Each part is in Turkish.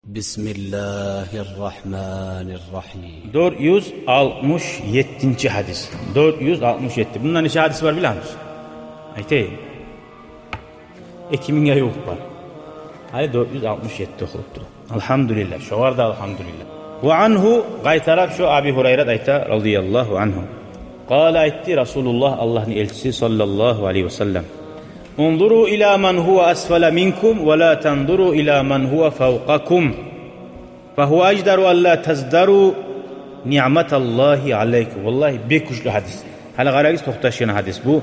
Bismillahirrahmanirrahim. 467 hadis. 467. Bundan neçe hadis var biliyor musun? Aytayım. 2000'e yok var. Hayır 467 okulup dur. Elhamdülillah. Şu var da elhamdülillah. Ve anhu gaytarak şu Abi Hureyre ayta radıyallahu anhu. Kâle aytti Resulullah Allah'ın elçisi sallallahu aleyhi ve sellem. Unzuru ila men huve asfala minkum ve la tanzuru ila men huve fevkakum. Fehu ecdaru en la tezdaru ni'metallahi aleykum. Vallahi bir kuşlu hadis. Hala garagiz tohtaşkın hadis bu.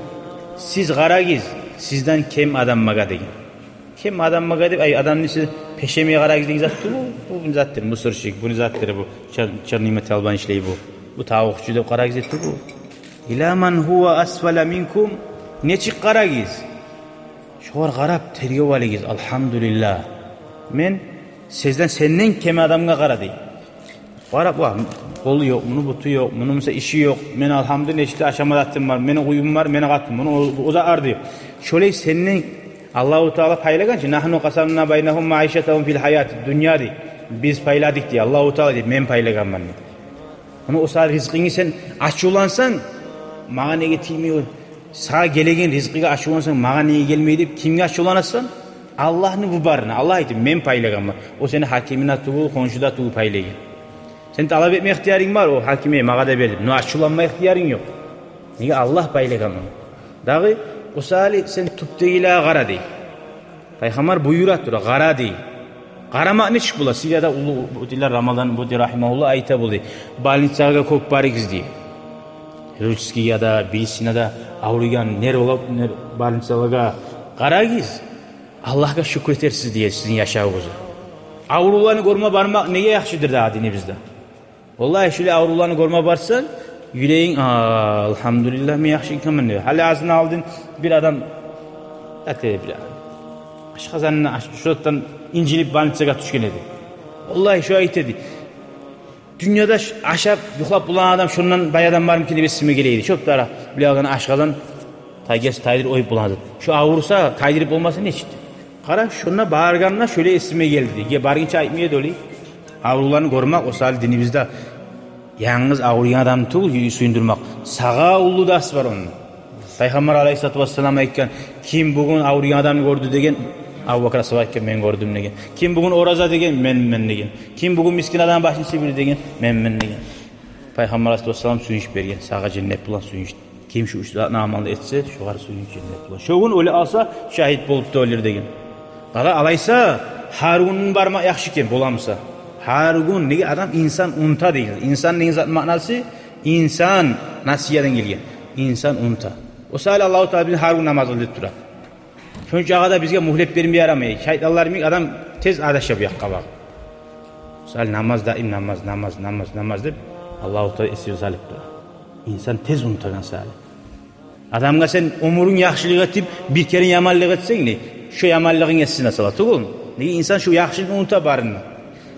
Siz garagiz sizden kim adam maga degin. Kim adam maga deb ay adam nesi peşemeye garagiz degen zatı bu zattır. Mısırşık bunu zattır bu. Çar nimet alban işleyi bu. Bu tavukçu deb garagiz etti bu. İla men huve asfala minkum. Neçik garagiz? Şoğar qarab tergib aligiz, alhamdülillah. Men sizden senden keme adamga qara dey. Qarab, qolu yok, bunu butu yok, bunun mesela işi yok. Men alhamdülillah işte aşamadatım var, meni uyum var, meni qatım, bunu oza ardı. Şöyle senin Allahu Teala paylagançı, nahnu qasamna baynahum maişetahum fil hayati dünya dey. Biz payladık diye Allahu Teala dey, men paylaganman dey. Onu o saat rizqini sen açulansan, mağa nege tiymiyor. Sağa gelegen rizqiga aşılansan mağa neye gelmeydi kimge aşılanasın? Allah'ın bu barına. Allah aytı men paylaganman. O seni hakimine tuğul, konşuda tuğul paylagan. Sen talep etme ihtiyarın var o hakime mağa da verdim. No aşılanma ihtiyarın yok. Nege Allah paylaganman. Dağı o sali sen tuptegila gara dey. Peygamber buyurat dura gara dey. Qarama ne çık bula? Siriyada bu diler Ramazan bu di rahimahullah ayta buldu. Balnitsaga kok barigiz dey. Ruskiya da bilsine da avrugan ner olap ner balınçalıga qaragiz Allah'a şükür etersiz diye sizin yaşağınızı. Avrularını görme barmak neye yaxşıdır da adini bizde. Vallahi şöyle avrularını görme barsan yüreğin elhamdülillah mi yaxşı ikamen diyor. Hali ağzına aldın bir adam atıyor bir aşkazanına şuradan incilip balınçaga düşken edi. Vallahi şu ayet dedi. Dünyada aşağı yuhlap bulan adam şundan bayadan varım ki besime geleydi. Çok da bilağın aşkadan taydir oyup bulandı. Şu avursa taydirip olması ne için? Kara şuna bağırganına şöyle esime geldi. Ge bargınça aytmaya dolu. Avrularını görmek o sal dinimizde yalnız avruyan adam tuğul suyundurmak. Sağa ulu das var onun. Peygamber aleyhissalatu vesselam aytken kim bugün avruyan adam gördü degen Abu Bakr Sıddık men gördüm degen. Kim bugün oraza degen men degen. Kim bugün miskin adam başını sevir degen men degen. Peygamber Aleyhisselam suyuş bergen. Sağa cennet bulan suyuş. Kim şu uçta namalı etse şugar suyuş cennet bulan. Şoğun öyle alsa şahit bolup da ölür degen. Qara alaysa Harun'un barma yaxşı ken bolamsa. Harun nege adam insan unta deyil. İnsan negen zat manası insan nasiyadan gelgen. İnsan unta. O sahil Allahu Teala Harun namazı kılıp durar. Çünkü ağada bizge muhlep vermeye yaramayı. Şahitlerimiz adam tez adaşa bir yakka. Sal namaz daim namaz deyip Allah-u Teala esiyor salip durar. İnsan tez unutan sal. Adamga sen umurun yaxşılığı etip bir kere yamallığı etsen ne? Şu yamallığın esine salatı oğlum. Ne insan şu yaxşılığı unuta barını.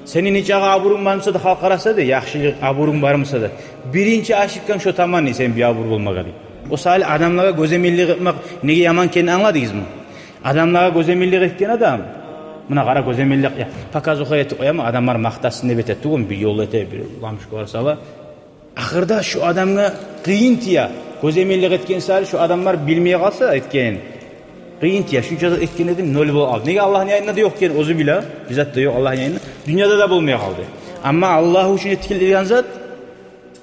Senin hiç aburun varmasa da halk arasa da yaxşılığı aburun varmasa da. Birinci aşıkkan şu tamam ne sen bir abur olmak alayım. O sal adamlara gözemellik etmek nege yaman kendini anladınız mı? Adamlara gözemellik etken adam. Buna qara gözemellik ya. Pakaz oxayeti qoyama adamlar maqtasın deb etedi. Tuğum bir yol ete bir ulamış korsala. Axırda şu adamga qiyin tiya. Gözemellik etken sari şu adamlar bilmeye qalsa etken. Qiyin tiya. Şuncha etken edim nol bol aldı. Nege Allah'ın yayında da yok ken ozu bila. Bizzat da yok Allah'ın yayında. Dünyada da bulmaya qaldı. Amma Allah üçün etkilediğin zat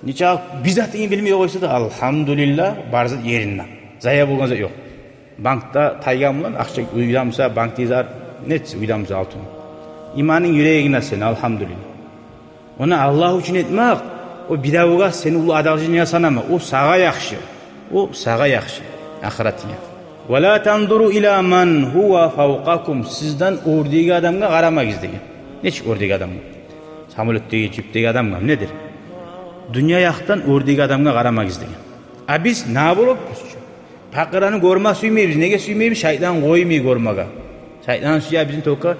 neçe bizzatını bilmeye qoysa da alhamdülillah barzat yerinden. Zaya bulgan zat yok. Bankta taygamlan akça uydamsa bank dizar net uydamsa altın. İmanın yüreğine sen elhamdülillah. Ona Allah için etmek o bidavuga seni ulu adalcını yasanama o sağa yaxşı. O sağa yaxşı ahiretine. Ve la tanduru ila men huwa fawqakum sizden ordiği adamga qaramayız degen. Neçik ordiği adam? Samolyotdagi jipdagi adam nedir? Dünya yaxtan ordiği adamga qaramayız degen. A biz ne bolup Pakıranı görme suymayız. Nege suymayız? Şeytan koymuyor görmeye. Şeytan suya bizim toka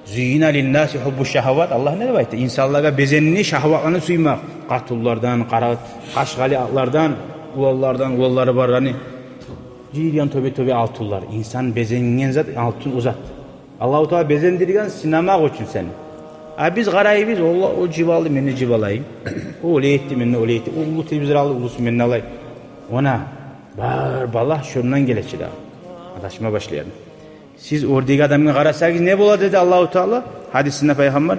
züyina linnâsi hubbu şahvat. Allah ne deyip aytdı? İnsanlara bezenini şahvatlarını suymak. Katullardan, kaşgali atlardan, ulalları var. Hani Ciriyan töbe altınlar. İnsan bezeninen zat altın uzat. Allah-u Teala bezendirgen sinamak için seni. Biz qarayız, o civalı meni civalayım. O oleydi meni oleydi. O ulu televizor alı ulusu meni alayım. Ona bala şundan geleçi daha. Adaşma başlayalım. Siz oradaki adamı qarasanız ne болады dedi Allahu Teala hadisinde Peygamber.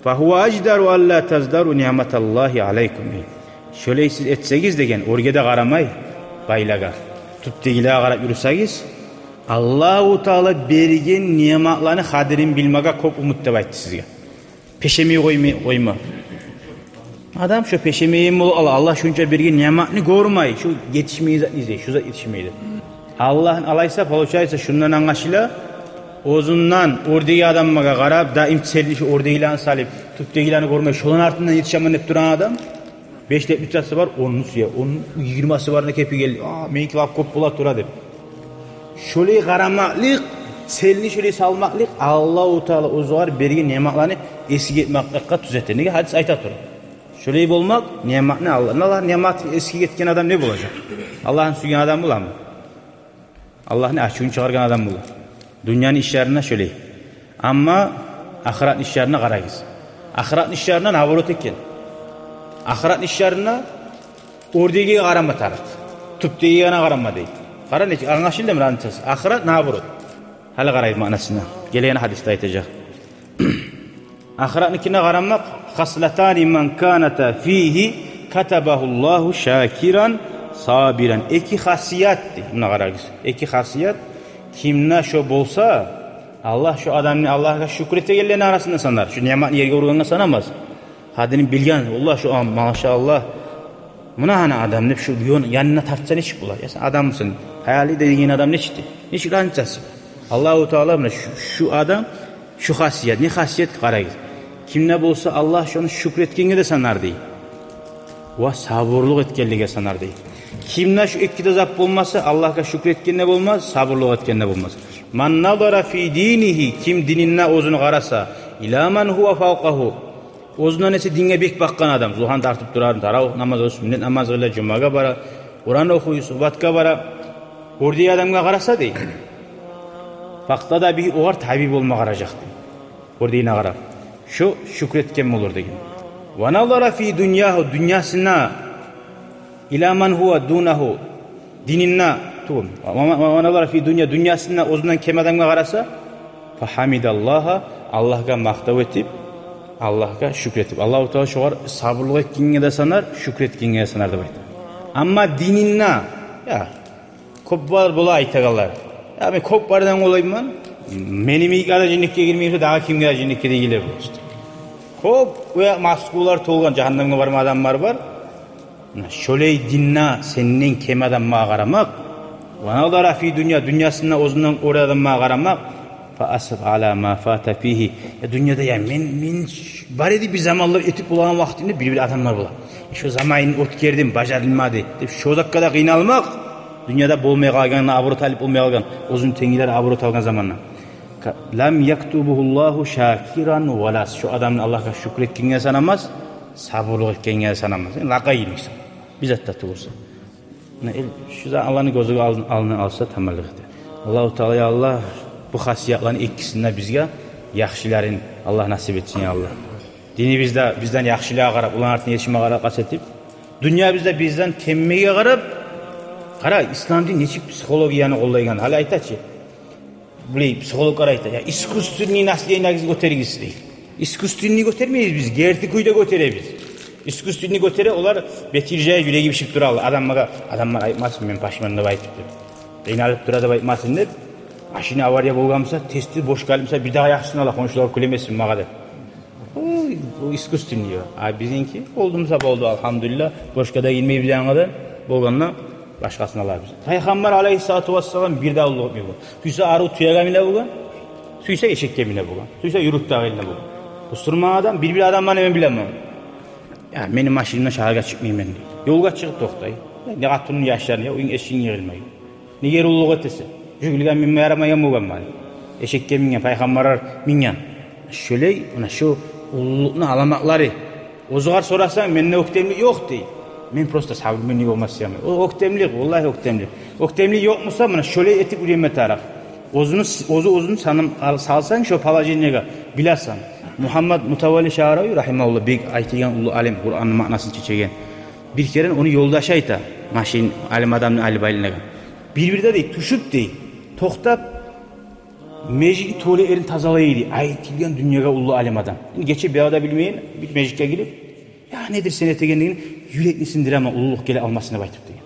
فَهُوَ أَجْدَرُ أَلَّا تَزْدَرُوا نِعْمَةَ اللّٰهِ عَلَيْكُمْ. Şöyle siz etseniz degen orgede qaramay baylagar. Tuttegilere qarab yürüseniz Allahu Teala bergen nimetlerini kadirin bilmege çok umut da baytı sizge. Peşemeyi koyma. Adam şu peşemeyi mi Allah şunca bergen nimetini görmey. Şu yetişmeyi izley, şu yetişmeyi. Allah'ın alaysa paloçaysa şundan anlaşıla ozundan oradaki adamma qarab daim selişi oradakilerini salip tuttegilerini görmey. Şolun ardından yetişemem hep duran adam 5 litrası var, 10'unu suya, onun 20'si var ne kepi geldi. Menki laf kop bulat dura dep. Şöyle qaramaklık, selini şöyle salmaklık Allah-u Teala ozuğar bergen nimetlerini eski etmaklıkka tüzetir. Nege hadis ayta tur. Şöyle olmak nimetini Allah nimeti eski etken adam ne bulacak? Allah'ın suyun adam bular mı? Allah'ın açığını çıkargan adam bular. Dünyanın işlerine şöyle. Ama ahiret işlerine qarayız. Ahiret işlerine navrot eken. Ahiret işlerine oradaki qarama tarık. Tüptegine qarama deydi. Qara ne? Anlaşıldı mı anlatacağız? Ahiret navrot. Hala qarayız manasına. Gelen hadiste aytacak. Ahiretnikine qaramak haslatani man kanata fihi katabahullahu şakiran sabiran. İki hasiyatdi. Buna qarayız. İki hasiyat kimne şu bolsa Allah şu adamın Allah'a şükrete geleni arasında sanar. Şu nimetini yerge vurganına sanamaz. Hadinin bilgen Allah şu an maşallah. Buna hani adam ne şu yanına tartsa ne çık bular? Ya sen adam mısın? Hayali dediğin adam ne çıktı? Ne çık rancası? Allahu Teala buna şu adam şu hasiyet. Ne hasiyet qarayız. Kim ne bolsa Allah şunu şükretkenge de sanar değil. Ve sabırlık etkenlige sanar değil. Kimne şu ikkide zap olmasa Allah'a şükretkenne olmaz, sabırlık etkenne olmaz. Man nazara fi dinihi kim dinine ozunu qarasa ila man huwa fawqahu. Ozundan ese dinge bek bakkan adam. Zuhan tartıp durar, tarav namaz olsun, sünnet namaz kılar, cumaga bara, Kur'an okuyor, suhbatka bara. Orada adamga qarasa değil. Fakta da bir oğar tabip olma qarajaktı. Orada yine qarab. Şu şükretken olur degen. Ve nazara fi dunyahu dünyasına ila man huwa dunahu dininna tuğum. Ve nazara fi dünyasına ozundan kem adamga qarasa fahamidallaha Allah'a maqtav etip Allah'a şükretip Allah-u Teala şoğar sabırlık etkinge de sanar, şükretkinge de sanar da baydı. Ama dininna ya kop var bola aytagalar. Ya ben kop bardan olayım ben. Benim ilk ada cennekke girmeyse daha kim gelir cennekke de gelir bu işte. Kop ve maskular tolgan cehennemge var mı adamlar var. Şöyle dinna senin kem adamma qaramak. Ve nazara fi dünyasında ozundan oraya adamma qaramak. Fa-asf ala ma fata fihi. Ya dünyada ya men var idi bir zamanlar etip bulan vaktinde bir adamlar bular. Şu zamanın ötkerdim, bacarılmadı. Dep şu dakikada qiynalmak dünyada bolmay qalgan, abrut alip bolmay qalgan, uzun tengiler abrut algan zamanlar. Lam yaktubuhullahu shakiran valas. Şu adamın Allah'a şükretkenge sanamaz, sabırlık etkenge sanamaz. Laqaymış. Bizzat da tursa. Şu da Allah'ın gözü alsa tamallıqdır. Allahu Teala ya Allah bu hasiyatların ikkisinde bizge yaxşilerin Allah nasip etsin ya Allah. Dini bizden yaxşiliğa qarab, ulan artın yetişime qarab qasetip, dünya bizden kemmege qarab, qara İslam dini neçik psikologiyani qo'llaygan. Hali aytachi. Biley psikologlar aytadi. Ya искусственный наследие көтергisi değil. İskustünni götürmeyiz biz, gerti kuyda götürebiz. İskustünni götüre olar betirjaya yüreği bişip duralı. Adamlar aytmasın men paşmanında aytıptır. Qiynalıp durada aytmasın deb Aşina avariya bolgamsa, testi boş kalimsa bir daha yaxşısını ala konuşular kulemesin mağada. O iskustin diyor. Bizinki oldumsa oldu elhamdülillah. Boşkada girmeyi bilen kadar bolganla başkasını alar biz. Peygamber aleyhissalatu vesselam bir daha olup bu. Tüyse arı tuyagamine bolgan, tüyse eşek gemine bolgan, tüyse yuruk dağıyla bolgan. Bu sırma adam bir adam bana ben bilemem. Ya benim maşinimden şahırga çıkmayayım ben diyor. Yolga çıkıp toktay. Ne katunun yaşlarını ya oyun eşeğin yığılmayı. Ne yer ulluğu ötesi. Jügülgen minme yaramayan bolgan bana. Eşekke mingen, peygamberar mingen. Şöyle ona şu ulluğunu alamakları. Ozuğar sorasan men ne oktemli yok değil. Men prosta sabrımın olmaz ya. O oktemlik, vallahi oktemlik. Oktemlik yok musa bana şöyle etip üreme taraf. Ozunu sanım salsan şu palajinega bilasan. Muhammed Mutavalli Şa'ravi rahimahullah bek aytgan ulu alim Qur'onning ma'nosini chechegen. Bir kere onu yoldaşı ayta. Maşin alim adamın ali bayılinagan. Bir-birde deydi, tuşup deydi. Toxtab mecik tole erin tazalaydı. Aytilgan dünyaga ulu alim adam. Geçe bir ada bilmeyin bir mecikке gelip ya nedir sen etegenligini yürekni sindiremem ululuk gele almasını baytıp deydi.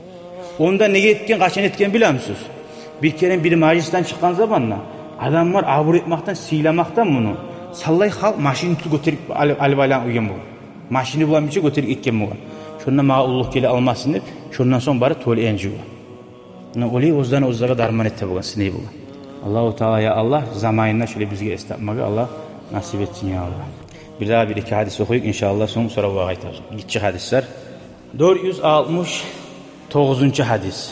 Onda nege etken, kaçan etken biliyor musunuz? Bir kere biri majlistan çıkan zamanla adamlar abur etmaktan, sıylamaktan bunu sallay hal maşini götürüp Ali baylan uygen bu. Maşini bulan bir şey götürüp etken bu. Şundan mağa ululuk gele almasın deyip şundan son bari tole enci bu. Oli ozdan ozdaga darman ette bu siney bu. Allahu Teala ya Allah zamanında şöyle bizge estapmaga Allah nasip etsin ya Allah. Bir daha bir iki hadis okuyup inşallah sonra bu aytar. Gitçi hadisler. 469. hadis.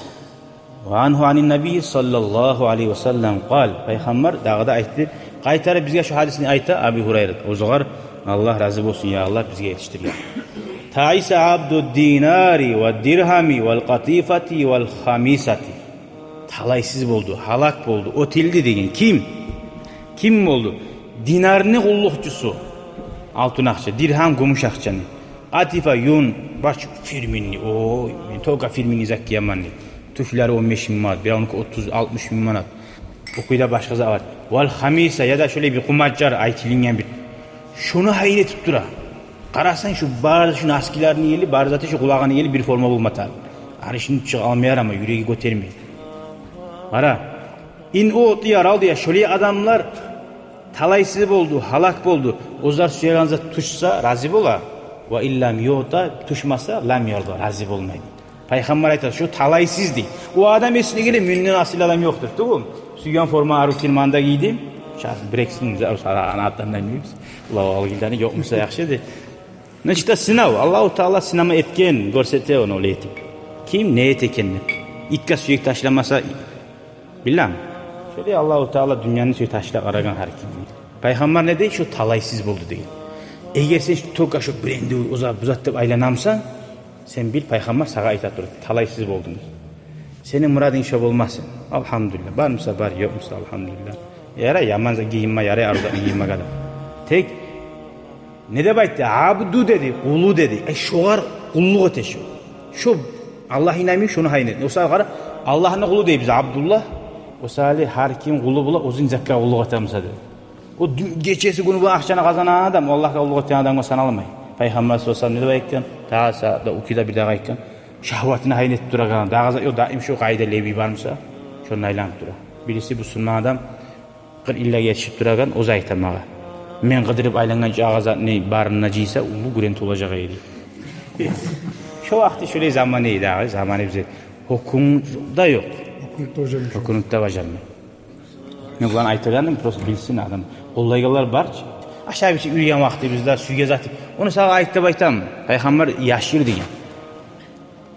Ve anhu anin nebi sallallahu aleyhi ve sellem kal. Peygamber dağda aytdı. Qaytarıp bizge şu hadisini ayta Abi Hurayra. O zaman Allah razı olsun ya Allah bizge yetiştirdi. Ta'isa abdu dinari ve dirhami vel qatifati vel khamisati. Talaysız oldu, halak oldu, otildi degen. Kim? Kim oldu? Dinarni qulluqçusu. Altın akça, dirham gümüş akçanı. Atifa yun baş firminni. Oy, men toga firmini zakkiyamanni. Tufları 15 bin manat, bir onunki 30-60 bin manat. Okuyla başkası var. Vel khamisa ya da şöyle bir kumaçcar aytilingen bir. Şunu hayret tuttura. Qarasan şu barz şu askilarni yeli, barzatı şu kulağını yeli bir forma bulmatar. Arışını çık almayar ama yüreği götürmeyir. Ara. İn o diyar al diye şöyle adamlar talaysız oldu, halak oldu. Ozar suyaganza tuşsa razı bola. Ve illam yota tuşmasa lam yarda razı olmaydı. Peygamber aytar şu talaysız değil. O adam esine gelip münnen asil adam yoktur. Tamam. Suyan forma Arif filmanda giydim. Şahs breksiniz anahtarından büyüksün. Ulan o algılarını yok musa yakşıdır. Neçte sınav. Allah-u Teala sınama etken görsete onu öyle etip. Kim ne etekenini? İtka sürekli taşlamasa bilmem. Şöyle Allah-u Teala dünyanın sürekli taşla aragan hareket. Peygamber ne değil? Şu talaysız buldu değil. Eğer sen şu toka şu brendi uzatıp aylanamsan sen bil Peygamber sana aytat durur. Talaysız buldunuz. Senin muradın şöp olmasın. Elhamdülillah. Var mısa var yok musa elhamdülillah. Yara yamanza giyinme yara arada giyinme kadar. Tek ne de bayttı? Abdu dedi, kulu dedi. Şoğar kulluk öteşi. Şu Allah inanmıyor şunu hayır. O kadar Allah'ın kulu değil bize Abdullah. O salih her kim kulu bula uzun zakka kulluk ötemse dedi. O geçesi günü bu akşana kazanan adam Allah'a kulluk öten adamı sanalmay. Peygamber sallallahu aleyhi ve sellem ne de baytken? Taasa da ukida bir daha aytken. Şahvatını hayır et duragan. Dağıza yok daim şu kaide levi varmısa şunu aylanıp dura. Birisi bu sunma adam kır illa yetişip duragan o zaytamağa. Men qıdırıp aylangan ağaza ne barına ciyse ulu gürenti olacak eydi. Şu vakti şöyle zaman neydi ağa? Zamanı bize hukumda yok. Hukumda bacarmıyor. Ne bulan aytırgandım prosto bilsin adam. Olaygalar var. Aşağı bir şey yürüyen vakti bizler süge zaten. Onu sana aytta baytam. Peygamber yaşır diyen.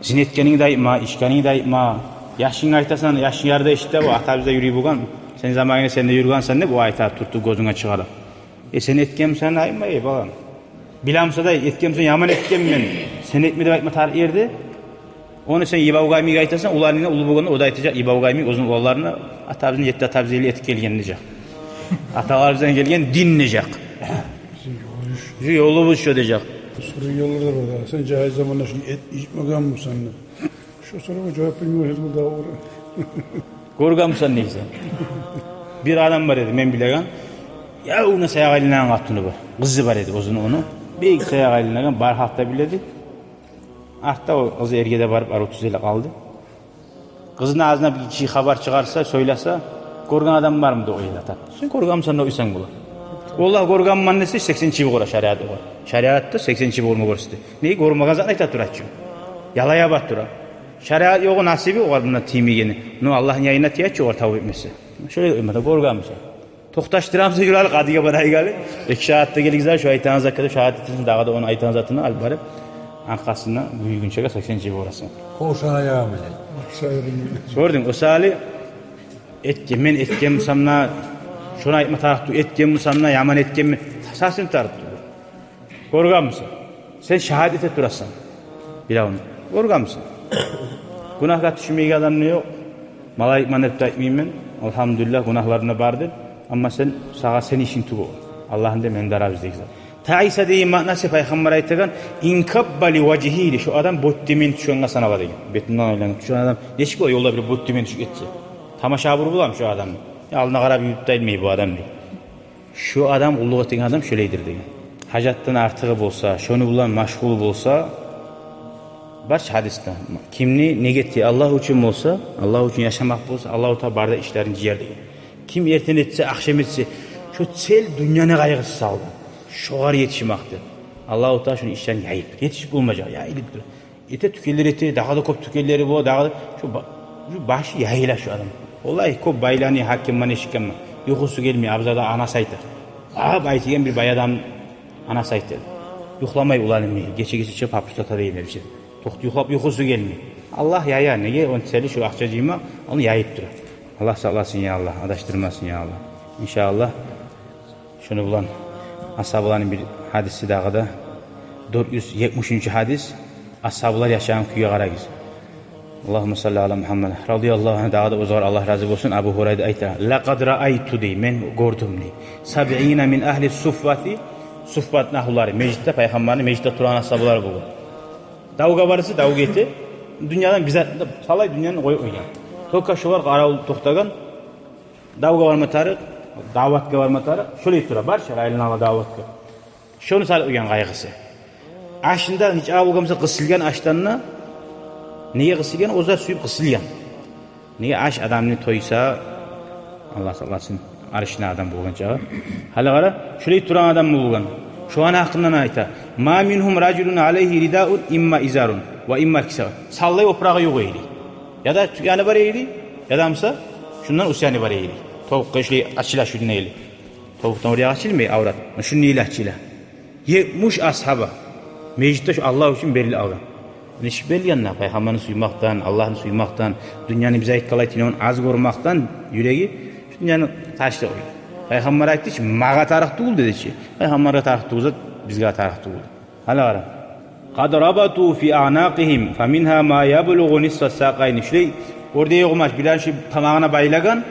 Zinetkenin daima, işkenin daima. Yaşın aytasan yaşın yarda işte bu. Ata bize yürüyüp bugan. Senin zamanına sen de yürügansan ne bu ayta tuttu gözüne çıkarım. Sen etkemsen ayma ey balam. Bilamsa da etkemsen yaman etkemmen. Sen etmedi baytma tarih erdi. Onu sen İbavgaymi'ye aytasan ularına ulu bugün o da aytacak İbavgaymi uzun oğullarına atabizin yetti atabizeli etik gelgen diyecek. Atalar bizden gelgen dinleyecek. Yolu bu şu diyecek. Soru yolları var. Sen caiz zamanla şunu içmegen mi sen? Şu soruya cevap bilmiyoruz bu da olur. Korgan mı sen neyse? Bir adam var dedi men bilegan. Ya onu sayağa elinden attığını var. Kızı var dedi uzun onu. Bir sayağa elinden bar hafta biledi. Artta o kızı ergede varıp ar 30 ile kaldı. Kızın ağzına bir kişi haber çıkarsa söylese korgan adam var mı da o ilatar. Sen korgan mı sen de uysan bula. Vallahi korgan mannesi 80 çivi kora şeriatı var. Şeriatta 80 çivi korma korstu. Neyi kormaga zaten aytat duratçı. Yalaya bat dura. Şeriat yok nasibi o var buna timigeni. No Allah'ın yayına tiyatçı var tavuk etmesi. Şöyle uymada korgan mı sen? Toxtaştıramsa yürüyal qadiga baray gali. İki şahatta geligizler şu aytan zakada şahadetin dağda onu aytan zatını al barıp arkasına büyügünçege 80 cibi orasın. Koşana ya mı? Gördün o sali men etkem samna şuna aytma tarıqtı etkem samna yaman etkem sasin tarıqtı. Korgan mısın? Sen şahadet et durasın. Bilavun. Korgan mısın? Günahga düşmeyge adam ne yok? Malayik manep da etmeyim ben. Elhamdülillah günahlarına bardır. Ama sen işin tuğu. Allah'ın demen darabız deyik. Ta'isa deyin manası Peygamber aytgan inkabbali vajhihi şu adam bottimin şonga sanaba degan. Betinden aylanıp şu adam neçik o yolda bir bottimin düşüp ketdi. Tamaşa bur bulam şu adam. Alına qarab yutda ilmey bu adam deyik. Şu adam ulluq etgan adam şöleydir degan. Hacatdan artığı bolsa, şonu bilan maşgul bolsa barcha hadisda kimni negetdi Allah uchun bolsa, Allah uchun yaşamak bolsa, Alloh Taala barda işlerini jiyer degan. Kim erten etse, akşam etse şu sel dünyana qaygısı saldı. Şoğar yetişmekti. Allah-u Teala şunu işten yayıp. Yetişip olmayacak. Yayılıp durur. Ete tükelleri ete, daha da kop tükelleri bu, daha da şu başı yayıla şu adam. Vallahi kop baylani hakim mani şikam. Yuhusu gelmiyor. Abzada ana saytır. Baytigen bir bay adam ana saytır. Yuhlamay ulanmıyor. Geçe çıkıp hapistata değiller bir şey. Yuhlap yuhusu gelmiyor. Allah yaya neye? On seli şu akçacığıma onu yayıp durur. Allah sağlasın ya Allah. Adaştırmasın ya Allah. İnşallah şunu bulan Ashabların bir hadisi dağı da 470. hadis ashablar yaşayan kuyuya qarayız. Allahümme salli ala Muhammed radıyallahu anh dağı da o zaman Allah razı olsun Abu Hurayra aytır. Laqad ra'aytu dey men gördüm dey. 70 min ahli suffati suffat nahulları meclitte peygamberin meclitte turan ashablar bu. Davga barısı davga eti dünyadan bize salay dünyanın koy oynayan. Toka şolar qaravul toxtagan davga barma tarix davatga barmatarı şöyle tura barcha aylanala davatga. Şunu sal uyan qaygısı. Aşında hiç avgamsa qısilgan aştanna niye qısilgan ozar suyup qısilgan. Niye aş adamını toysa Allah sallasın arışına adam bulgan çağı. Hala qara şöyle turan adam bulgan. Şu an hakkından ayta. Ma minhum rajulun alayhi ridaun imma izarun ve imma kisa. Sallay oprağı yok eyli. Ya da yani var eyli ya da amsa şundan usyani var eyli. Tavuk kışlı açıla şu neyle. Tavuktan oraya açılmıyor avrat. Şu neyle açıla. 70 ashaba. Meclitte şu Allah için belli avrat. Neş belli yanına Peygamberini suymaktan, Allah'ını suymaktan, dünyanın bize kalaytını az görmekten yüreği şu dünyanın taşla koydu. Peygamber aytdı ki mağa tarih tuğul dedi ki. Peygamber'e tarih tuğulsa bizge tarih tuğul. Hala ara. Qad rabatu fi a'naqihim fa minha ma yablughu nisfa saqayn. Şöyle orada yoğmaş bilen şu tamağına baylagan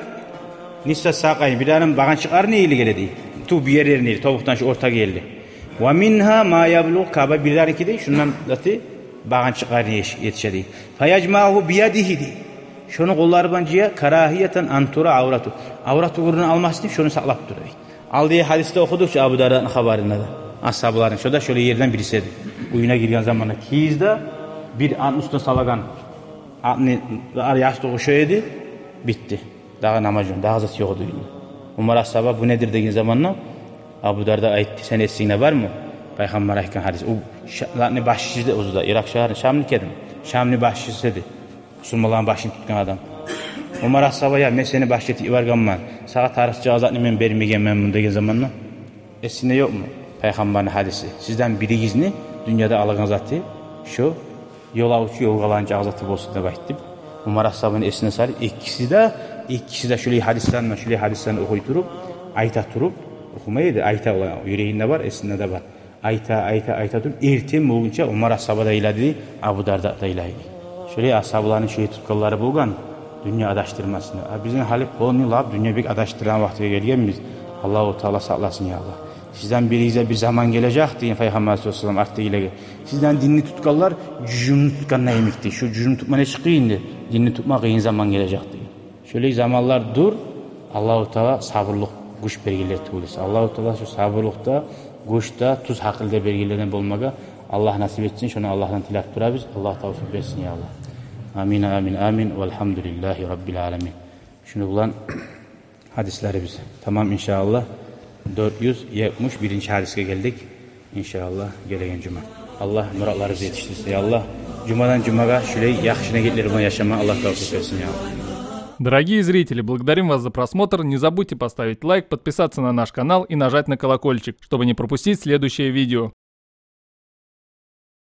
Nissa saqay bilanım bağın çıkar neyle geldi? Tu bir yerine tavuktan şu orta geldi. Ve minha ma yablugh kaba bilar iki de şundan zati bağın çıkar yetişedi. Fayajma'hu biyadihi di. Şunu kolları bancıya karahiyeten antura avratu. Avratu gurunu almasın şunu saklap duruyor. Aldığı hadiste okudukça Abu Dara'nın haberinde de. Ashabların şurada şöyle yerden birisiydi. Uyuna girgen zamanında kizde bir an üstüne salagan. Yastığı şöyleydi. Bitti. Daha namazın, daha zat yoktu. Umar ashaba bu nedir dediğin zamanla Abu Darda aytti. Sen etsinle var mı? Peygamber aytkan hadis. O ne başçıydı o da Irak şehri Şamlı kedim. Şamlı başçısıydı. Müslümanların başını tutkan adam. Umar ashaba ya men seni başçıtı ivarganman. Sağa tarihçi azatını men bermegen men bu dediğin zamanla. Etsinle yok mu? Peygamberin hadisi. Sizden biri izni dünyada alağın zatı şu yol avuçu yol qalanca azatı bolsun deb aytdı. Umar ashabının esine sarıp ikisi de şöyle hadislerini okuyturup ayta turup okumaydı ayta yüreğinde var esinde de var ayta turup ertem olunca Umar ashaba da iladı Abu Darda da iladı. Şöyle ashabların şöyle tutkalları bulgan dünya adaştırmasını. Bizim hali kolunu lab dünya bir adaştıran vakti gelgenmiz. Allahu Teala sağlasın ya Allah. Sizden birize bir zaman gelecek diye Peygamber sallallahu aleyhi ve sellem arttı ile. Sizden dinli tutkallar cücünü tutkan ne yemekti? Şu cücünü tutma ne çıkıyındı? Dinli tutma kıyın zaman gelecek diye. Şöyle zamanlar dur. Allahu Teala sabırlık güç belgeler tuğulası. Allahu Teala şu sabırlıkta, güçte, tuz hakılda belgelerden bulmaga Allah nasip etsin. Şunu Allah'tan tilak durabız. Allah tavsiye versin ya Allah. Amin amin amin. Velhamdülillahi Rabbil alemin. Şunu bulan hadisleri biz. Tamam inşallah. 471. hadise geldik. İnşallah gelegen cuma. Allah muratlarınızı yetiştirsin ya Allah. Cumadan cumaga şöyle yaxşına getirir yaşama Allah tavsiye etsin ya Allah. Дорогие зрители, благодарим вас за просмотр. Не забудьте поставить лайк, подписаться на наш канал и нажать на колокольчик, чтобы не пропустить следующее видео.